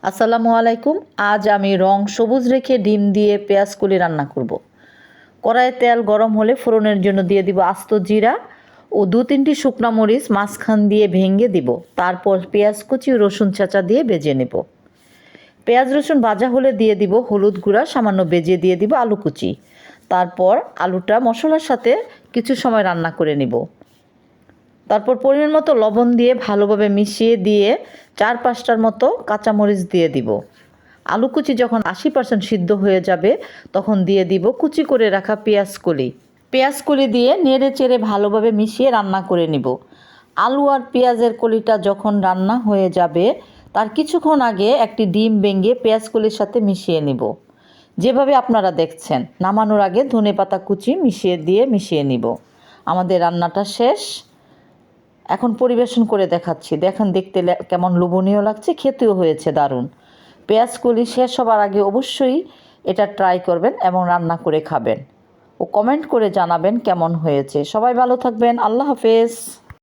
আসসালামু আলাইকুম। আজ আমি রং সবুজ রেখে ডিম দিয়ে পেঁয়াজ কলি রান্না করব। কড়াইয়ে তেল গরম হলে ফোড়নের জন্য দিয়ে দিব আস্ত জিরা ও 2-3টি শুকনা মরিচ মাঝখান দিয়ে ভেঙে দিব। তারপর পেঁয়াজ কুচি ও রসুন চাচা দিয়ে ভেজে নেব। পেঁয়াজ রসুন ভাজা হলে দিয়ে দিব হলুদ গুঁড়া, সামান্য ভেজে দিয়ে দিব আলু কুচি। তারপর আলুটা মশলার সাথে কিছু সময় রান্না করে নেব। তারপর পরিমাণ মতো লবণ দিয়ে ভালোভাবে মিশিয়ে দিয়ে 4-5টার মতো কাঁচামরিচ দিয়ে দিব। আলু কুচি যখন 80% সিদ্ধ হয়ে যাবে তখন দিয়ে দিব কুচি করে রাখা পেঁয়াজ কলি দিয়ে নেড়ে চেড়ে ভালোভাবে মিশিয়ে রান্না করে নিব। আলু আর পেঁয়াজের কলিটা যখন রান্না হয়ে যাবে তার কিছুক্ষণ আগে একটি ডিম ভেঙে পেঁয়াজ কলির সাথে মিশিয়ে নিব। যেভাবে আপনারা দেখছেন, নামানোর আগে ধনেপাতা কুচি মিশিয়ে নিব। আমাদের রান্নাটা শেষ। এখন পরিবেশন করে দেখাচ্ছি। দেখেন দেখতে কেমন লোভনীয় লাগছে, খেতেও হয়েছে দারুণ। পেঁয়াজ কলি শেষ হবার আগে অবশ্যই এটা ট্রাই করবেন এবং রান্না করে খাবেন ও কমেন্ট করে জানাবেন কেমন হয়েছে। সবাই ভালো থাকবেন। আল্লাহ হাফেজ।